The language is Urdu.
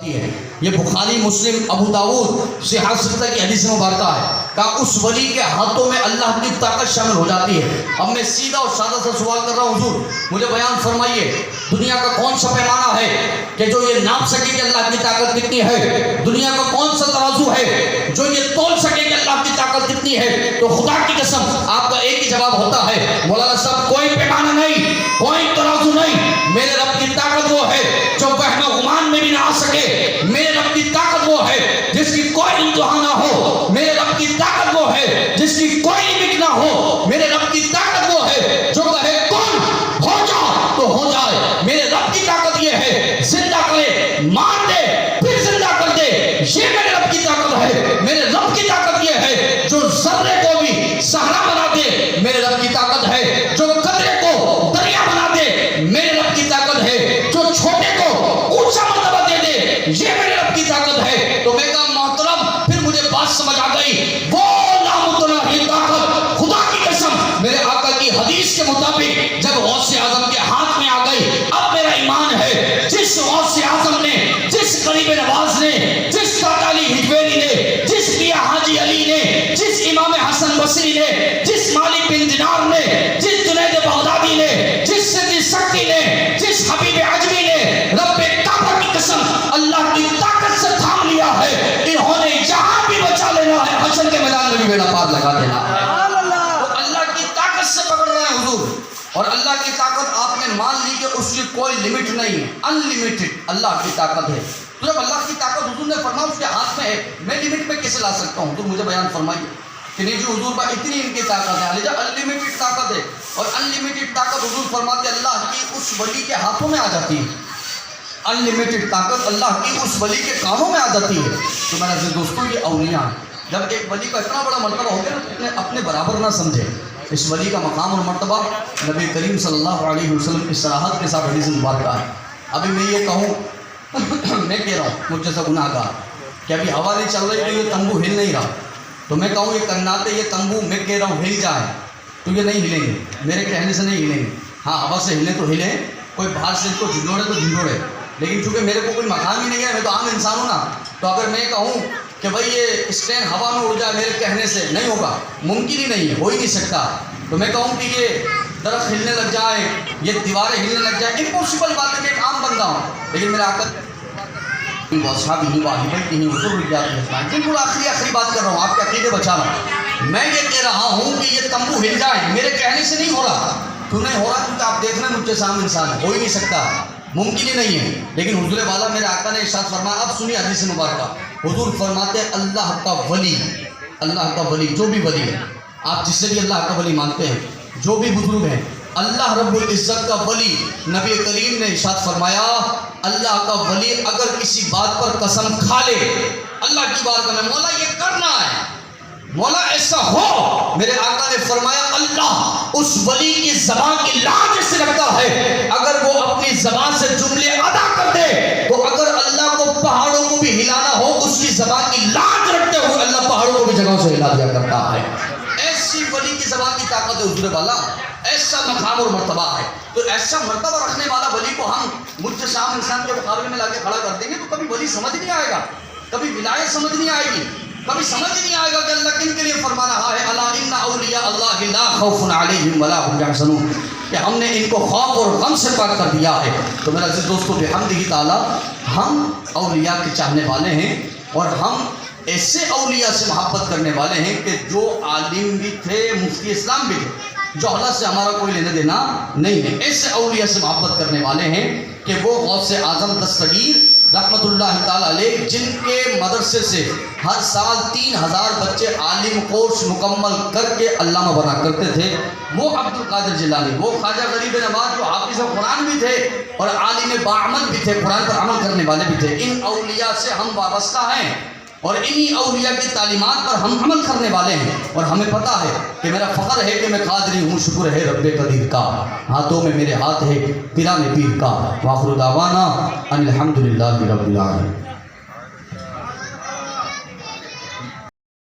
یہ بخاری مسلم ابو داؤد صحیح ستہ کی حدیث مبارکہ ہے کہ اس ولی کے ہاتھوں میں اللہ کی طاقت شامل ہو جاتی ہے۔ اب میں سیدھا اور سادہ سا سوال کر رہا ہوں، حضور مجھے بیان فرمائیے دنیا کا کون سا پیمانہ ہے کہ جو یہ ناپ سکے کہ اللہ کی طاقت کتنی ہے؟ دنیا کا کون سا ترازو ہے جو یہ تول سکے کہ اللہ کی طاقت کتنی ہے؟ تو خدا کی قسم آپ کا ایک ہی جواب ہوتا ہے مولانا صاحب، کوئی پیمانہ نہیں، کوئی ترازو نہیں، میرے رب کی طاقت وہ ہے جو وہم و گمان میں بھی نہ آ سکے، میرے رب کی طاقت وہ ہے جس کی کوئی انتہا نہ ہو، میرے رب کی طاقت وہ ہے جس کی کوئی لمٹ نہ ہو، میرے رب کی طاقت وہ ہے جو کہے کن ہو جا تو ہو جائے، میرے رب کی طاقت یہ ہے زندہ کرے مار دے پھر زندہ کر دے، یہ میرے رب کی طاقت ہے۔ میرے رب کی طاقت یہ ہے جو ذرے کو بھی صحرا بنا دے، میرے رب کی طاقت ہے جو قطرے کو دریا بنا دے، میرے رب کی طاقت ہے جو چھوٹے کو اونچا مرتبہ دے دے، یہ میرے رب کی طاقت ہے۔ تو میں کہا محترم پھر مجھے بات سمجھ آ گئی، وہ لامتناہی طاقت خدا کی قسم میرے آقا کی حدیث کے مطابق جب غوث اعظم کے ہاتھ میں آ گئی، اب میرا ایمان ہے جس غوث اعظم نے، جس غریب نواز نے، جس فاتح علی ہجویری نے، جس میاں حاجی علی نے، جس امام حسن بصری نے، جس مالک بن دینار نے، جس جنید بغدادی نے، جس سدی سکتی نے، جس حبیب عجمی نے رب کعبہ کی قسم اللہ کی طاقت سے تھام لیا ہے، انہوں نے جہاں بھی بچا لینا ہے، حشر کے میدان میں بھی بیڑا پار لگا دینا ہے۔ تو اللہ کی طاقت سے پکڑ رہے ہیں حضور، اور اللہ کی طاقت آپ نے مان لی کہ اس کی کوئی لمٹ نہیں ہے، ان لمیٹڈ اللہ کی طاقت ہے۔ تو جب اللہ کی طاقت حضور نے فرمایا اس کے ہاتھ میں ہے، میں لمٹ میں کیسے لا سکتا ہوں؟ حضور مجھے بیان فرمائیے کہ نہیں جو حضور پر اتنی ان کی طاقت ہے، لہذا انلمیٹڈ طاقت ہے، اور انلمیٹڈ طاقت حضور فرماتے اللہ کی اس ولی کے ہاتھوں میں آ جاتی ہے، انلمیٹڈ طاقت اللہ کی اس ولی کے کاموں میں آ جاتی ہے۔ تو میرے عزیز دوستوں یہ اولیاء ہیں، جب ایک ولی کا اتنا بڑا مرتبہ ہو گیا نا اپنے برابر نہ سمجھے، اس ولی کا مقام اور مرتبہ نبی کریم صلی اللہ علیہ وسلم کی صراحت کے ساتھ حدیث مبارکہ ہے۔ ابھی میں یہ کہوں میں کہہ رہا ہوں مجھ جیسا گناہ گار کہ ابھی ہوا نہیں چل رہی تو یہ تمبو ہل نہیں رہا، تو میں کہوں یہ کناتے یہ تمبو میں کہہ رہا ہوں ہل جائے تو یہ نہیں ہلیں گے، میرے کہنے سے نہیں ہلیں گے، ہاں ہوا سے ہلیں تو ہلیں، کوئی باہر سے اس کو جھنڈوڑے تو جھنڈوڑے، لیکن چونکہ میرے کو کوئی مقام ہی نہیں ہے، میں تو عام انسان ہوں نا، تو اگر میں کہوں کہ بھائی یہ اسٹینڈ ہوا میں اڑ جائے میرے کہنے سے نہیں ہوگا، ممکن ہی نہیں ہے، ہو ہی نہیں سکتا۔ تو میں کہوں کہ یہ درخت ہلنے لگ جائے، یہ دیواریں ہلنے لگ جائیں، امپوسیبل بات ہے، میں ایک عام بندہ ہوں، لیکن میرا آقا بالکل آخری بات کر رہا ہوں، آپ کے عقیدے بچا رہا ہوں، میں یہ کہہ رہا ہوں کہ یہ تمبو ہل جائے میرے کہنے سے نہیں ہو رہا، کیوں نہیں ہو رہا؟ کیونکہ آپ دیکھ رہے ہیں مجھ جیسا عام انسان ہے، ہو ہی نہیں سکتا، ممکن ہی نہیں ہے۔ لیکن حضور والا میرے آقا نے ارشاد فرمایا، اب سنیے حدیث مبارکہ، حضور فرماتے ہیں اللہ کا ولی، اللہ کا ولی جو بھی ولی ہے، آپ جس سے بھی اللہ کا ولی مانتے ہیں، جو بھی بزرگ ہیں، اللہ رب العزت کا ولی، نبی کریم نے ارشاد فرمایا اللہ کا ولی اگر کسی بات پر قسم کھا لے اللہ کی بارگاہ میں، مولا یہ کرنا ہے، مولا ایسا ہو، میرے آقا نے فرمایا اللہ اس ولی کی زبان کی لاج سے رکھتا ہے، اگر وہ اپنی زبان سے جملے ادا کر دے تو اگر اللہ کو پہاڑوں کو بھی ہلانا ہو اس کی زبان کی لاج رکھتے ہوئے اللہ پہاڑوں کو بھی جگہوں سے ہلا دیا کرتا ہے۔ ایسی ولی کی زبان کی طاقت ہے حضور والا، ایسا مقام اور مرتبہ ہے۔ تو ایسا مرتبہ رکھنے والا ولی کو ہم مجھ سے شام انسان کے مقابلے میں لا کے کھڑا کر دیں گے تو کبھی ولی سمجھ نہیں آئے گا، کبھی ولایت سمجھ نہیں آئے گی، کبھی سمجھ نہیں آئے گا کہ اللہ کن کے لیے فرما رہا ہے الا ان اولیاء اللہ لا خوف علیہم ولا هم یحزنون، کہ ہم نے ان کو خوف اور غم سے پاک کر دیا ہے۔ تو میرے عزیز دوستو بحمدہ تعالی ہم اولیاء کے چاہنے والے ہیں، اور ہم ایسے اولیاء سے محبت کرنے والے ہیں کہ جو عالم بھی تھے، مفتی اسلام بھی تھے، جو اللہ سے ہمارا کوئی لینا دینا نہیں ہے، ایسے اولیاء سے محبت کرنے والے ہیں کہ وہ غوث اعظم دستگیر رحمت اللہ تعالیٰ علیہ جن کے مدرسے سے ہر سال 3000 بچے عالم کورس مکمل کر کے علامہ بنا کرتے تھے، وہ عبد القادر جیلانی، وہ خواجہ غریب نواز جو حافظ قرآن بھی تھے اور عالم باعمل بھی تھے، قرآن پر عمل کرنے والے بھی تھے، ان اولیاء سے ہم وابستہ ہیں اور انہی اولیاء کی تعلیمات پر ہم عمل کرنے والے ہیں، اور ہمیں پتہ ہے کہ میرا فخر ہے کہ میں قادری ہوں، شکر ہے رب قدیر کا، ہاتھوں میں میرے ہاتھ ہے پیران پیر کا۔ وآخر دعوانا ان الحمدللہ رب العالمین۔